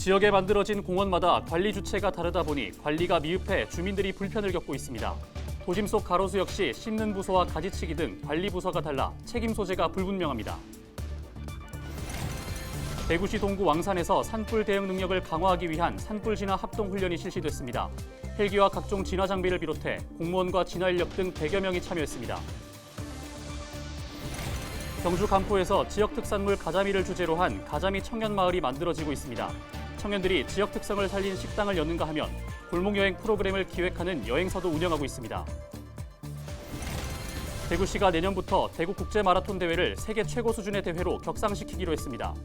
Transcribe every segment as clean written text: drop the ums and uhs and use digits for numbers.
지역에 만들어진 공원마다 관리 주체가 다르다 보니 관리가 미흡해 주민들이 불편을 겪고 있습니다. 도심 속 가로수 역시 씻는 부서와 가지치기 등 관리 부서가 달라 책임 소재가 불분명합니다. 대구시 동구 왕산에서 산불 대응 능력을 강화하기 위한 산불 진화 합동 훈련이 실시됐습니다. 헬기와 각종 진화 장비를 비롯해 공무원과 진화 인력 등 100여 명이 참여했습니다. 경주 간포에서 지역 특산물 가자미를 주제로 한 가자미 청년 마을이 만들어지고 있습니다. 청년들이 지역 특성을 살린 식당을 여는가 하면 골목 여행 프로그램을 기획하는 여행사도 운영하고 있습니다. 대구시가 내년부터 대구 국제 마라톤 대회를 세계 최고 수준의 대회로 격상시키기로 했습니다.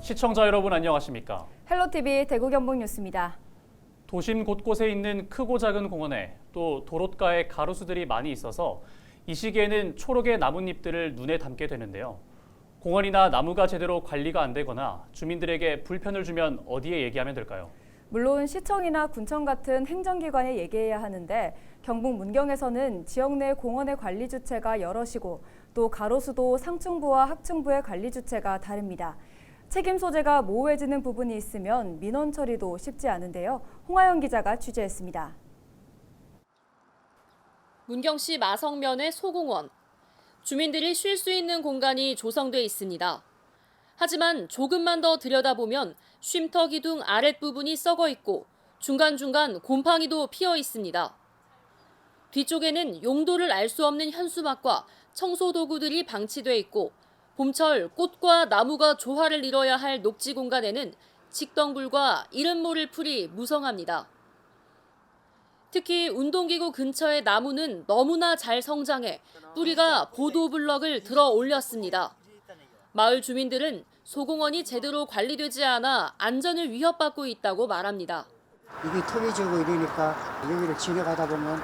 시청자 여러분 안녕하십니까? 헬로티비 대구 경북 뉴스입니다. 도심 곳곳에 있는 크고 작은 공원에 또 도롯가에 가로수들이 많이 있어서 이 시기에는 초록의 나뭇잎들을 눈에 담게 되는데요. 공원이나 나무가 제대로 관리가 안 되거나 주민들에게 불편을 주면 어디에 얘기하면 될까요? 물론 시청이나 군청 같은 행정기관에 얘기해야 하는데 경북 문경에서는 지역 내 공원의 관리 주체가 여럿이고 또 가로수도 상층부와 하층부의 관리 주체가 다릅니다. 책임 소재가 모호해지는 부분이 있으면 민원 처리도 쉽지 않은데요. 홍하영 기자가 취재했습니다. 문경시 마성면의 소공원. 주민들이 쉴 수 있는 공간이 조성돼 있습니다. 하지만 조금만 더 들여다보면 쉼터 기둥 아랫부분이 썩어 있고 중간중간 곰팡이도 피어 있습니다. 뒤쪽에는 용도를 알 수 없는 현수막과 청소 도구들이 방치돼 있고 봄철 꽃과 나무가 조화를 이뤄야 할 녹지 공간에는 직덩굴과 이름 모를 풀이 무성합니다. 특히 운동기구 근처의 나무는 너무나 잘 성장해 뿌리가 보도블럭을 들어 올렸습니다. 마을 주민들은 소공원이 제대로 관리되지 않아 안전을 위협받고 있다고 말합니다. 이게 턱이 지고 이러니까 여기를 지나가다 보면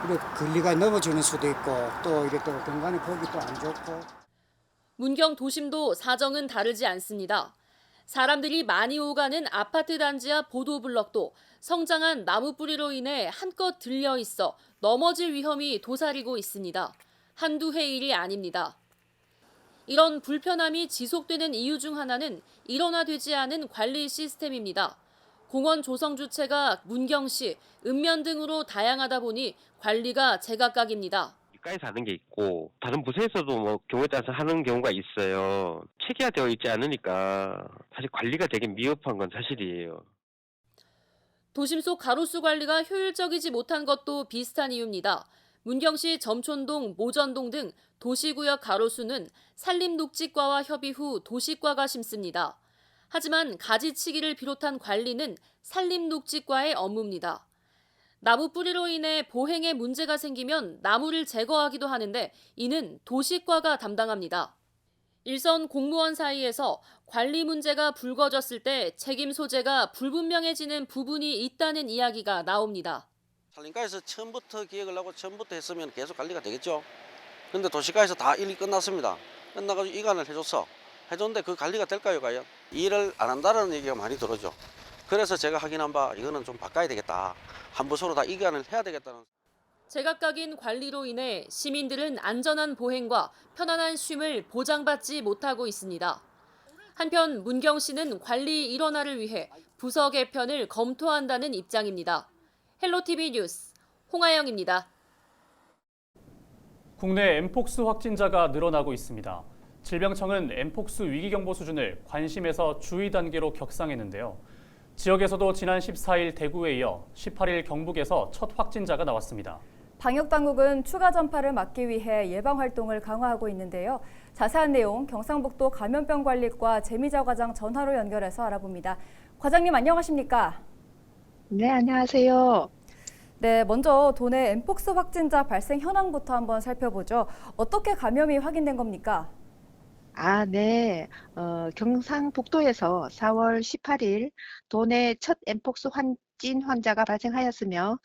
그래 걸리가 넘어지는 수도 있고 또 이게 또 공간이 보기 또 안 좋고. 문경 도심도 사정은 다르지 않습니다. 사람들이 많이 오가는 아파트 단지 앞 보도블럭도 성장한 나무 뿌리로 인해 한껏 들려 있어 넘어질 위험이 도사리고 있습니다. 한두 해 일이 아닙니다. 이런 불편함이 지속되는 이유 중 하나는 일원화되지 않은 관리 시스템입니다. 공원 조성 주체가 문경시, 읍면 등으로 다양하다 보니 관리가 제각각입니다. 가에서 하는 게 있고 다른 부서에서도 뭐 경우에 따라서 하는 경우가 있어요. 체계화되어 있지 않으니까 사실 관리가 되게 미흡한 건 사실이에요. 도심 속 가로수 관리가 효율적이지 못한 것도 비슷한 이유입니다. 문경시 점촌동, 모전동 등 도시구역 가로수는 산림녹지과와 협의 후 도시과가 심습니다. 하지만 가지치기를 비롯한 관리는 산림녹지과의 업무입니다. 나무 뿌리로 인해 보행에 문제가 생기면 나무를 제거하기도 하는데 이는 도시과가 담당합니다. 일선 공무원 사이에서 관리 문제가 불거졌을 때 책임 소재가 불분명해지는 부분이 있다는 이야기가 나옵니다. 산림과에서 처음부터 기획을 하고 처음부터 했으면 계속 관리가 되겠죠. 그런데 도시과에서 다 일이 끝났습니다. 끝나가지고 이관을 해줬는데 그 관리가 될까요, 과연? 일을 안 한다는 얘기가 많이 들어오죠. 그래서 제가 확인한 바 이거는 좀 바꿔야 되겠다. 한 부서로 다 이관을 해야 되겠다는. 제각각인 관리로 인해 시민들은 안전한 보행과 편안한 쉼을 보장받지 못하고 있습니다. 한편 문경시는 관리 일원화를 위해 부서 개편을 검토한다는 입장입니다. 헬로티비 뉴스 홍하영입니다. 국내 엠폭스 확진자가 늘어나고 있습니다. 질병청은 엠폭스 위기경보 수준을 관심에서 주의 단계로 격상했는데요. 지역에서도 지난 14일 대구에 이어 18일 경북에서 첫 확진자가 나왔습니다. 방역당국은 추가 전파를 막기 위해 예방활동을 강화하고 있는데요. 자세한 내용 경상북도 감염병관리과 재미자 과장 전화로 연결해서 알아봅니다. 과장님 안녕하십니까? 네, 안녕하세요. 네, 먼저 도내 엠폭스 확진자 발생 현황부터 한번 살펴보죠. 어떻게 감염이 확인된 겁니까? 네. 경상북도에서 4월 18일 도내 첫 엠폭스 확진 환자가 발생하였으며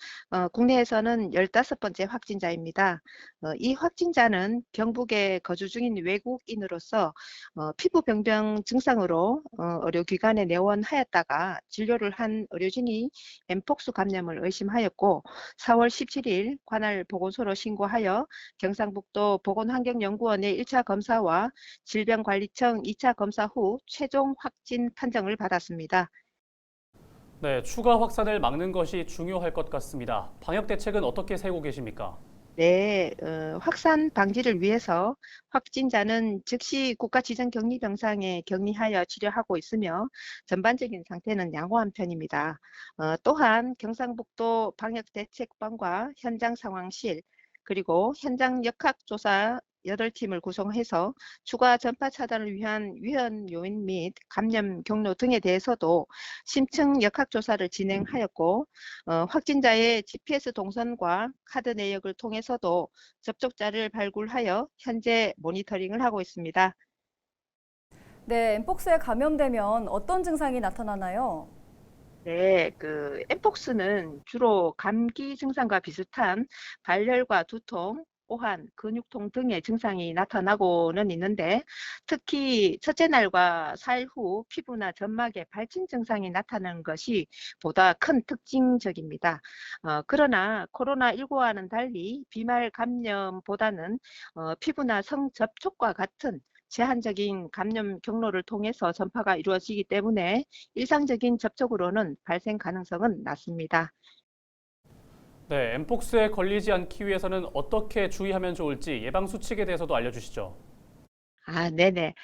국내에서는 15번째 확진자입니다. 이 확진자는 경북에 거주 중인 외국인으로서 피부 병변 증상으로 의료기관에 내원하였다가 진료를 한 의료진이 엠폭스 감염을 의심하였고 4월 17일 관할 보건소로 신고하여 경상북도 보건환경연구원의 1차 검사와 질병관리청 2차 검사 후 최종 확진 판정을 받았습니다. 네, 추가 확산을 막는 것이 중요할 것 같습니다. 방역 대책은 어떻게 세우고 계십니까? 네, 확산 방지를 위해서 확진자는 즉시 국가지정격리병상에 격리하여 치료하고 있으며 전반적인 상태는 양호한 편입니다. 또한 경상북도 방역대책반과 현장 상황실 그리고 현장 역학조사 8팀을 구성해서 추가 전파 차단을 위한 위험 요인 및 감염 경로 등에 대해서도 심층 역학조사를 진행하였고 확진자의 GPS 동선과 카드 내역을 통해서도 접촉자를 발굴하여 현재 모니터링을 하고 있습니다. 네, 엠폭스에 감염되면 어떤 증상이 나타나나요? 네, 엠폭스는 주로 감기 증상과 비슷한 발열과 두통, 오한, 근육통 등의 증상이 나타나고는 있는데 특히 첫째 날과 4일 후 피부나 점막에 발진 증상이 나타나는 것이 보다 큰 특징적입니다. 그러나 코로나19와는 달리 비말 감염보다는 피부나 성 접촉과 같은 제한적인 감염 경로를 통해서 전파가 이루어지기 때문에 일상적인 접촉으로는 발생 가능성은 낮습니다. 네, 엠폭스에 걸리지 않기 위해서는 어떻게 주의하면 좋을지 예방 수칙에 대해서도 알려주시죠. 네네.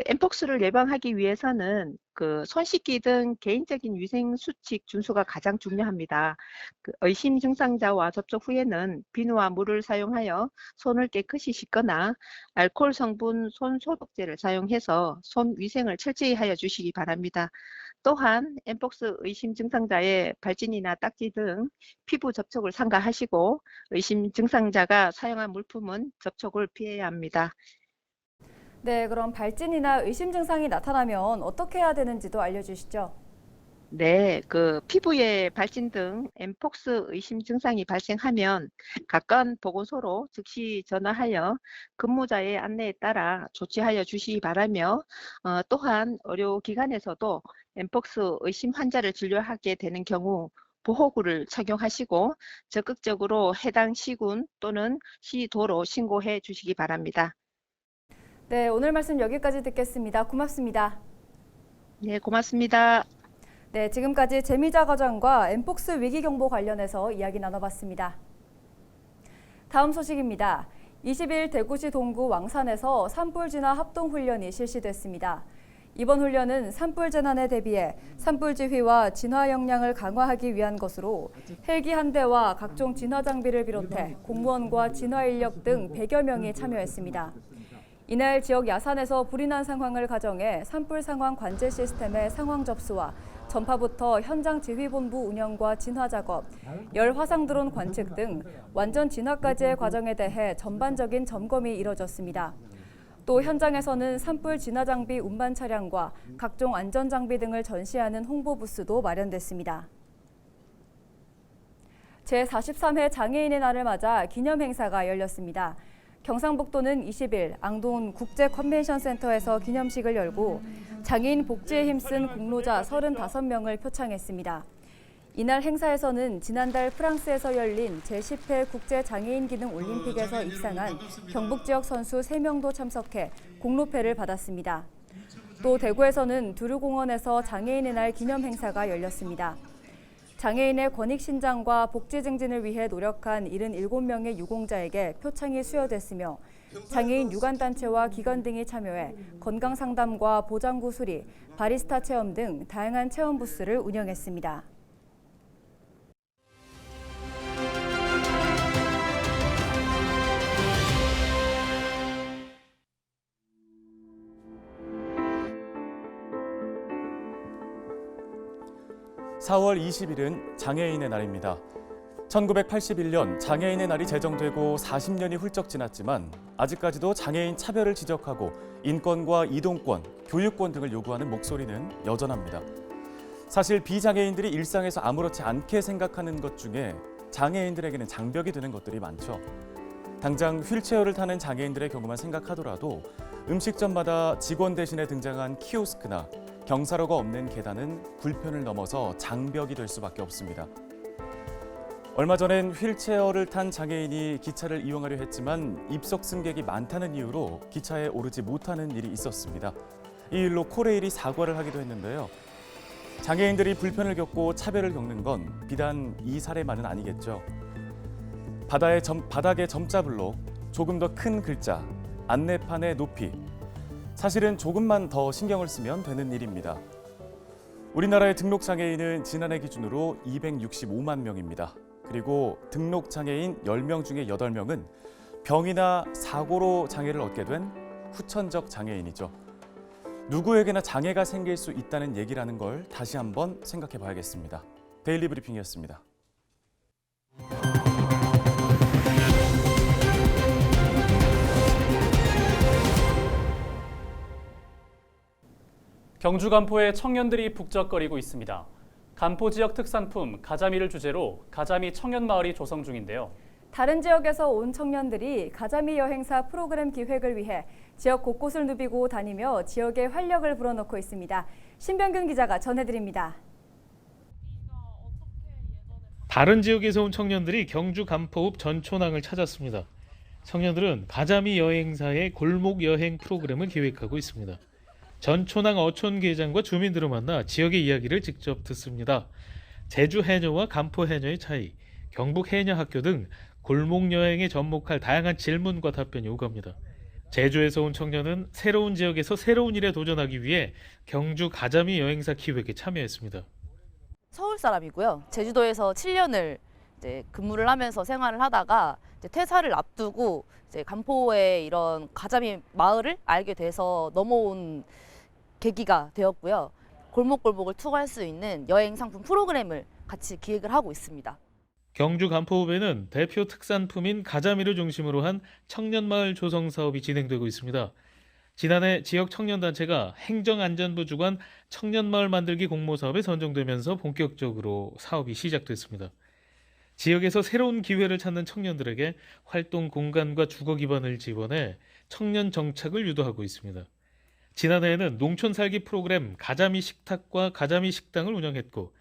엠폭스를 예방하기 위해서는 손 씻기 등 개인적인 위생 수칙 준수가 가장 중요합니다. 의심 증상자와 접촉 후에는 비누와 물을 사용하여 손을 깨끗이 씻거나 알코올 성분 손 소독제를 사용해서 손 위생을 철저히 하여 주시기 바랍니다. 또한 엠폭스 의심 증상자의 발진이나 딱지 등 피부 접촉을 삼가하시고 의심 증상자가 사용한 물품은 접촉을 피해야 합니다. 네, 그럼 발진이나 의심 증상이 나타나면 어떻게 해야 되는지도 알려주시죠. 네, 피부에 발진 등 엠폭스 의심 증상이 발생하면 가까운 보건소로 즉시 전화하여 근무자의 안내에 따라 조치하여 주시기 바라며 또한 의료기관에서도 엠폭스 의심 환자를 진료하게 되는 경우 보호구를 착용하시고 적극적으로 해당 시군 또는 시도로 신고해 주시기 바랍니다. 네, 오늘 말씀 여기까지 듣겠습니다. 고맙습니다. 네, 고맙습니다. 네, 지금까지 재미자 과장과 엠폭스 위기 경보 관련해서 이야기 나눠봤습니다. 다음 소식입니다. 20일 대구시 동구 왕산에서 산불 진화 합동 훈련이 실시됐습니다. 이번 훈련은 산불 재난에 대비해 산불 지휘와 진화 역량을 강화하기 위한 것으로 헬기 한 대와 각종 진화 장비를 비롯해 공무원과 진화 인력 등 100여 명이 참여했습니다. 이날 지역 야산에서 불이 난 상황을 가정해 산불 상황 관제 시스템의 상황 접수와 전파부터 현장 지휘본부 운영과 진화 작업, 열 화상 드론 관측 등 완전 진화까지의 과정에 대해 전반적인 점검이 이뤄졌습니다. 또 현장에서는 산불 진화 장비 운반 차량과 각종 안전 장비 등을 전시하는 홍보 부스도 마련됐습니다. 제43회 장애인의 날을 맞아 기념 행사가 열렸습니다. 경상북도는 20일 앙동 국제 컨벤션 센터에서 기념식을 열고 장애인 복지에 힘쓴 공로자 35명을 표창했습니다. 이날 행사에서는 지난달 프랑스에서 열린 제10회 국제 장애인 기능 올림픽에서 입상한 경북 지역 선수 3명도 참석해 공로패를 받았습니다. 또 대구에서는 두류공원에서 장애인의 날 기념 행사가 열렸습니다. 장애인의 권익 신장과 복지 증진을 위해 노력한 77명의 유공자에게 표창이 수여됐으며 장애인 유관단체와 기관 등이 참여해 건강상담과 보장구 수리, 바리스타 체험 등 다양한 체험 부스를 운영했습니다. (4월 20일은) 장애인의 날입니다. 1981년 장애인의 날이 제정되고 40년이 훌쩍 지났지만 아직까지도 장애인 차별을 지적하고 인권과 이동권, 교육권 등을 요구하는 목소리는 여전합니다. 사실 비장애인들이 일상에서 아무렇지 않게 생각하는 것 중에 장애인들에게는 장벽이 되는 것들이 많죠. 당장 휠체어를 타는 장애인들의 경우만 생각하더라도 음식점마다 직원 대신에 등장한 키오스크나 경사로가 없는 계단은 불편을 넘어서 장벽이 될 수밖에 없습니다. 얼마 전엔 휠체어를 탄 장애인이 기차를 이용하려 했지만 입석 승객이 많다는 이유로 기차에 오르지 못하는 일이 있었습니다. 이 일로 코레일이 사과를 하기도 했는데요. 장애인들이 불편을 겪고 차별을 겪는 건 비단 이 사례만은 아니겠죠. 바닥에 점자블록, 조금 더 큰 글자, 안내판의 높이. 사실은 조금만 더 신경을 쓰면 되는 일입니다. 우리나라의 등록 장애인은 지난해 기준으로 265만 명입니다. 그리고 등록 장애인 10명 중에 8명은 병이나 사고로 장애를 얻게 된 후천적 장애인이죠. 누구에게나 장애가 생길 수 있다는 얘기라는 걸 다시 한번 생각해 봐야겠습니다. 데일리 브리핑이었습니다. 경주 간포에 청년들이 북적거리고 있습니다. 간포 지역 특산품 가자미를 주제로 가자미 청년마을이 조성 중인데요. 다른 지역에서 온 청년들이 가자미 여행사 프로그램 기획을 위해 지역 곳곳을 누비고 다니며 지역의 활력을 불어넣고 있습니다. 신병균 기자가 전해드립니다. 다른 지역에서 온 청년들이 경주 간포읍 전초낭을 찾았습니다. 청년들은 가자미 여행사의 골목 여행 프로그램을 기획하고 있습니다. 전초낭 어촌계장과 주민들을 만나 지역의 이야기를 직접 듣습니다. 제주 해녀와 간포 해녀의 차이, 경북 해녀학교 등 골목 여행에 접목할 다양한 질문과 답변이 오갑니다. 제주에서 온 청년은 새로운 지역에서 새로운 일에 도전하기 위해 경주 가자미 여행사 기획에 참여했습니다. 서울 사람이고요. 제주도에서 7년을 근무를 하면서 생활을 하다가 퇴사를 앞두고 간포의 이런 가자미 마을을 알게 돼서 넘어온 계기가 되었고요. 골목골목을 투어할 수 있는 여행 상품 프로그램을 같이 기획을 하고 있습니다. 경주 간포읍에는 대표 특산품인 가자미를 중심으로 한 청년마을 조성 사업이 진행되고 있습니다. 지난해 지역 청년단체가 행정안전부 주관 청년마을 만들기 공모사업에 선정되면서 본격적으로 사업이 시작됐습니다. 지역에서 새로운 기회를 찾는 청년들에게 활동 공간과 주거 기반을 지원해 청년 정착을 유도하고 있습니다. 지난해에는 농촌 살기 프로그램 가자미 식탁과 가자미 식당을 운영했고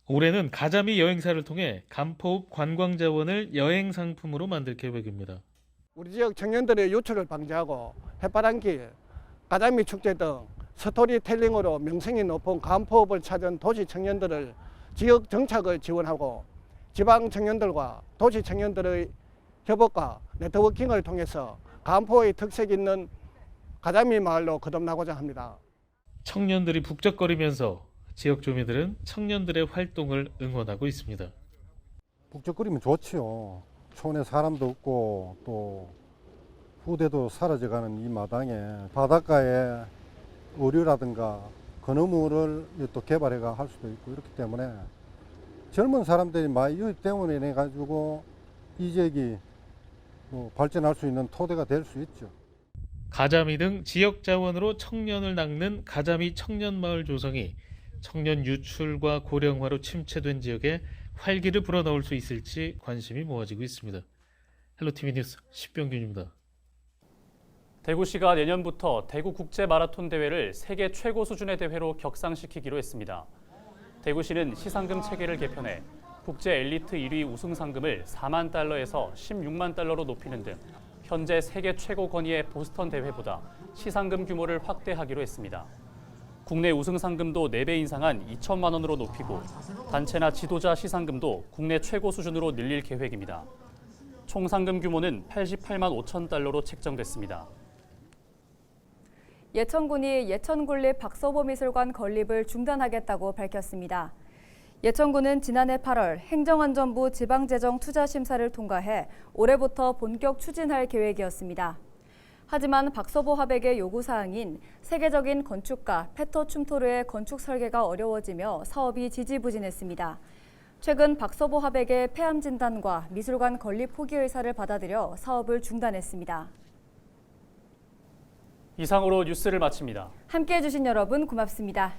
올해는 가자미 여행사를 통해 간포읍 관광자원을 여행 상품으로 만들 계획입니다. 우리 지역 청년들의 유출을 방지하고 햇바람길, 가자미 축제 등 스토리텔링으로 명성이 높은 간포읍을 찾은 도시 청년들을 지역 정착을 지원하고 지방 청년들과 도시 청년들의 협업과 네트워킹을 통해서 간포의 특색 있는 가자미 마을로 거듭나고자 합니다. 청년들이 북적거리면서 지역 주민들은 청년들의 활동을 응원하고 있습니다. 북적거리면 좋지요. 촌에 사람도 없고 또 후대도 사라져가는 이 마당에 바닷가에 의류라든가 건어물을 또 개발해가 할 수도 있고 이렇기 때문에 젊은 사람들이 많이 이 때문에 내 가지고 이 지역이 발전할 수 있는 토대가 될 수 있죠. 가자미 등 지역 자원으로 청년을 낚는 가자미 청년마을 조성이 청년 유출과 고령화로 침체된 지역에 활기를 불어넣을 수 있을지 관심이 모아지고 있습니다. 헬로티비 뉴스 신병균입니다. 대구시가 내년부터 대구 국제 마라톤 대회를 세계 최고 수준의 대회로 격상시키기로 했습니다. 대구시는 시상금 체계를 개편해 국제 엘리트 1위 우승 상금을 4만 달러에서 16만 달러로 높이는 등 현재 세계 최고 권위의 보스턴 대회보다 시상금 규모를 확대하기로 했습니다. 국내 우승 상금도 4배 인상한 2천만 원으로 높이고 단체나 지도자 시상금도 국내 최고 수준으로 늘릴 계획입니다. 총 상금 규모는 88만 5천 달러로 책정됐습니다. 예천군이 예천군립 박서보미술관 건립을 중단하겠다고 밝혔습니다. 예천군은 지난해 8월 행정안전부 지방재정투자심사를 통과해 올해부터 본격 추진할 계획이었습니다. 하지만 박서보 화백의 요구사항인 세계적인 건축가 페터 춤토르의 건축 설계가 어려워지며 사업이 지지부진했습니다. 최근 박서보 화백의 폐암 진단과 미술관 건립 포기 의사를 받아들여 사업을 중단했습니다. 이상으로 뉴스를 마칩니다. 함께해 주신 여러분 고맙습니다.